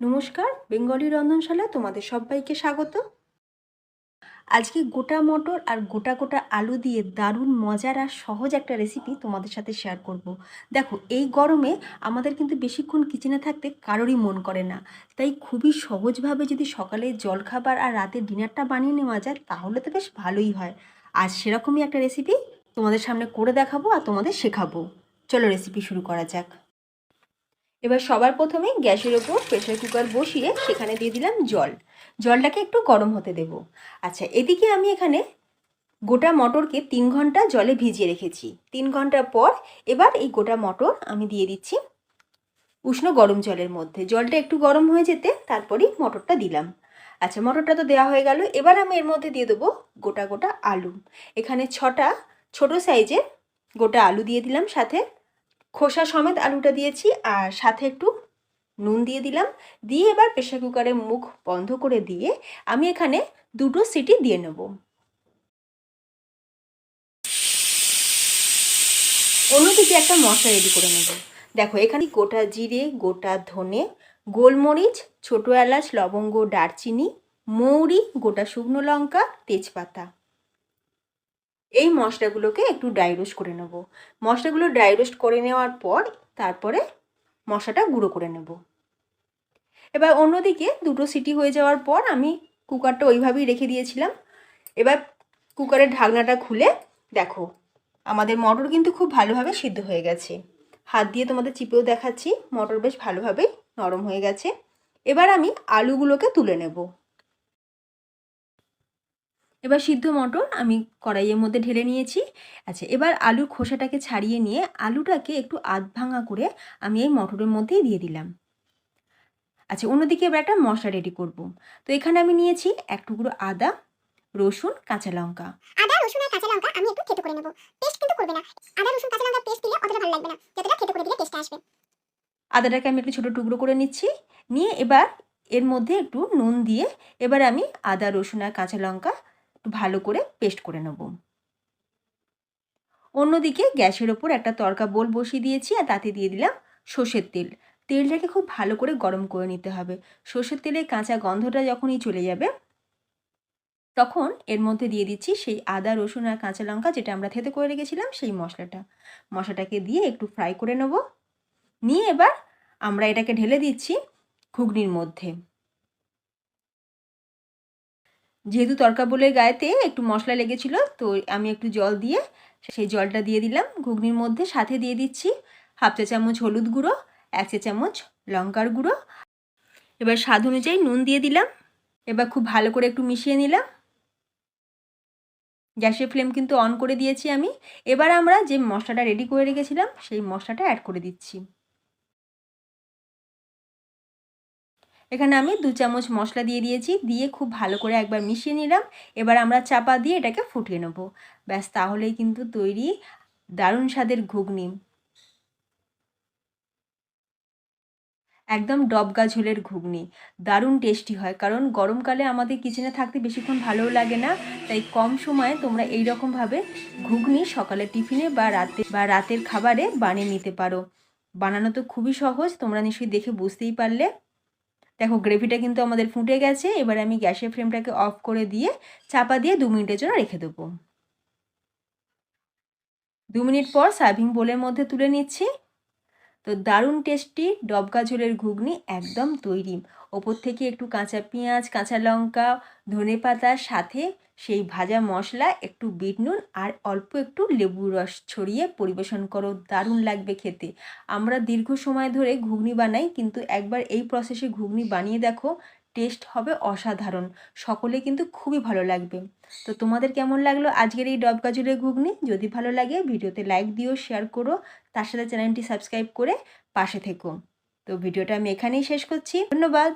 নমস্কার, বেঙ্গলি রন্ধনশালায় তোমাদের সবাইকে স্বাগত। আজকে গোটা মটর আর গোটা গোটা আলু দিয়ে দারুণ মজার আর সহজ একটা রেসিপি তোমাদের সাথে শেয়ার করব। দেখো, এই গরমে আমাদের কিন্তু বেশিক্ষণ কিচেনে থাকতে কারোরই মন করে না, তাই খুবই সহজভাবে যদি সকালে জলখাবার আর রাতের ডিনারটা বানিয়ে নেওয়া যায় তাহলে তো বেশ ভালোই হয়। আজ সেরকমই একটা রেসিপি তোমাদের সামনে করে দেখাবো আর তোমাদের শেখাবো। চলো রেসিপি শুরু করা যাক। এবার সবার প্রথমে গ্যাসের ওপর প্রেসার কুকার বসিয়ে সেখানে দিয়ে দিলাম জল। জলটাকে একটু গরম হতে দেব। আচ্ছা, এদিকে আমি এখানে গোটা মটরকে 3 ঘন্টা জলে ভিজিয়ে রেখেছি। 3 ঘন্টা পর এবার এই গোটা মটর আমি দিয়ে দিচ্ছি উষ্ণ গরম জলের মধ্যে। জলটা একটু গরম হয়ে যেতে তারপরেই মটরটা দিলাম। আচ্ছা, মটরটা তো দেওয়া হয়ে গেল। এবার আমি এর মধ্যে দিয়ে দেবো গোটা গোটা আলু। এখানে 6টা ছোটো সাইজের গোটা আলু দিয়ে দিলাম, সাথে খোসা সমেত আলুটা দিয়েছি, আর সাথে একটু নুন দিয়ে দিলাম। দিয়ে এবার প্রেসার কুকারের মুখ বন্ধ করে দিয়ে আমি এখানে 2টো সিটি দিয়ে নেব। অন্যদিকে একটা মশলা রেডি করে নেব। দেখো, এখানে গোটা জিরে, গোটা ধনে, গোলমরিচ, ছোটো এলাচ, লবঙ্গ, দারচিনি, মৌরি, গোটা শুকনো লঙ্কা, তেজপাতা, এই মশলাগুলোকে একটু ড্রাই রোস্ট করে নেব। মশলাগুলো ড্রাই রোস্ট করে নেওয়ার পর তারপরে মশলাটা গুঁড়ো করে নেব। এবার অন্যদিকে 2টো সিটি হয়ে যাওয়ার পর আমি কুকারটা ওইভাবেই রেখে দিয়েছিলাম। এবার কুকারের ঢাকনাটা খুলে দেখো, আমাদের মটর কিন্তু খুব ভালোভাবে সিদ্ধ হয়ে গেছে। হাত দিয়ে তোমাদের চিপেও দেখাচ্ছি, মটর বেশ ভালোভাবেই নরম হয়ে গেছে। এবার আমি আলুগুলোকে তুলে নেব। এবার সিদ্ধ মটর আমি কড়াইয়ের মধ্যে ঢেলে নিয়েছি। আচ্ছা, এবার আলুর খোসাটাকে ছাড়িয়ে নিয়ে আলুটাকে একটু আধ ভাঙা করে আমি এই মটরের মধ্যেই দিয়ে দিলাম। আচ্ছা, অন্যদিকে এবার একটা মশলা রেডি করব। তো এখানে আমি নিয়েছি 1 টুকরো আদা, রসুন, কাঁচা লঙ্কা। আদা রসুন আর কাঁচা লঙ্কা আমি একটু থেতো করে নেব। পেস্ট কিন্তু করবে না। আদা রসুন কাঁচা লঙ্কা পেস্ট দিলে অতটা ভালো লাগবে না, যতটা থেতো করে দিলে টেস্ট আসবে। আদাটাকে আমি একটু ছোটো টুকরো করে নিচ্ছি। নিয়ে এবার এর মধ্যে একটু নুন দিয়ে এবার আমি আদা রসুন আর কাঁচা লঙ্কা একটু ভালো করে পেস্ট করে নেব। অন্যদিকে গ্যাসের ওপর একটা তড়কা বোল বসিয়ে দিয়েছি, আর তাতে দিয়ে দিলাম সর্ষের তেল। তেলটাকে খুব ভালো করে গরম করে নিতে হবে। সর্ষের তেলের কাঁচা গন্ধটা যখনই চলে যাবে তখন এর মধ্যে দিয়ে দিচ্ছি সেই আদা রসুন আর কাঁচা লঙ্কা যেটা আমরা থেতো করে রেখেছিলাম সেই মশলাটাকে দিয়ে একটু ফ্রাই করে নেব। নিয়ে এবার আমরা এটাকে ঢেলে দিচ্ছি ঘুগনির মধ্যে। যেহেতু তড়কা বোলের গায়েতে একটু মশলা লেগেছিল, তো আমি একটু জল দিয়ে সেই জলটা দিয়ে দিলাম ঘুগনির মধ্যে। সাথে দিয়ে দিচ্ছি 1/2 চা চামচ হলুদ গুঁড়ো, 1 চা চামচ লঙ্কার গুঁড়ো। এবার স্বাদ অনুযায়ী নুন দিয়ে দিলাম। এবার খুব ভালো করে একটু মিশিয়ে নিলাম। গ্যাসের ফ্লেম কিন্তু অন করে দিয়েছি আমি। এবার আমরা যে মশলাটা রেডি করে রেখেছিলাম সেই মশলাটা অ্যাড করে দিচ্ছি। এখানে আমি 2 চামচ মশলা দিয়ে দিয়েছি, দিয়ে খুব ভালো করে একবার মিশিয়ে নিলাম। এবার আমরা চাপা দিয়ে এটাকে ফুটিয়ে নেব। ব্যাস, তাহলেই কিন্তু তৈরি দারুণ স্বাদের ঘুগনি। একদম ডবগা ঝোলের ঘুগনি। দারুণ টেস্টি হয়, কারণ গরমকালে আমাদের কিচেনে থাকতে বেশিক্ষণ ভালোও লাগে না, তাই কম সময়ে তোমরা এই রকমভাবে ঘুগনি সকালে টিফিনে বা রাতের খাবারে বানিয়ে নিতে পারো। বানানো তো খুবই সহজ, তোমরা নিশ্চয়ই দেখে বুঝতেই পারলে। দেখো, গ্রেভিটা কিন্তু আমাদের ফুটে গেছে। এবার আমি গ্যাসের ফ্লেমটাকে অফ করে দিয়ে চাপা দিয়ে 2 মিনিটের জন্য রেখে দেবো। 2 মিনিট পর সার্ভিং বোলের মধ্যে তুলে নিচ্ছি। তো দারুণ টেস্টি ডবকা ঝোলের ঘুগনি একদম তৈরি। ওপর থেকে একটু কাঁচা পেঁয়াজ, কাঁচা লঙ্কা, ধনেপাতার সাথে সেই ভাজা মশলা, একটু বিট নুন আর অল্প একটু লেবুর রস ছড়িয়ে পরিবেশন করো, দারুণ লাগবে খেতে। আমরা দীর্ঘ সময় ধরে ঘুগনি বানাই, কিন্তু একবার এই প্রসেসে ঘুগনি বানিয়ে দেখো, টেস্ট হবে অসাধারণ। সকলে কিন্তু খুবই ভালো লাগবে। তো তোমাদের কেমন লাগলো আজকের এই ডবকা ঝোলের ঘুগনি? যদি ভালো লাগে ভিডিওতে লাইক দিও, শেয়ার করো, তার সাথে চ্যানেলটি সাবস্ক্রাইব করে পাশে থেকো। তো ভিডিওটা আমি এখানেই শেষ করছি। ধন্যবাদ।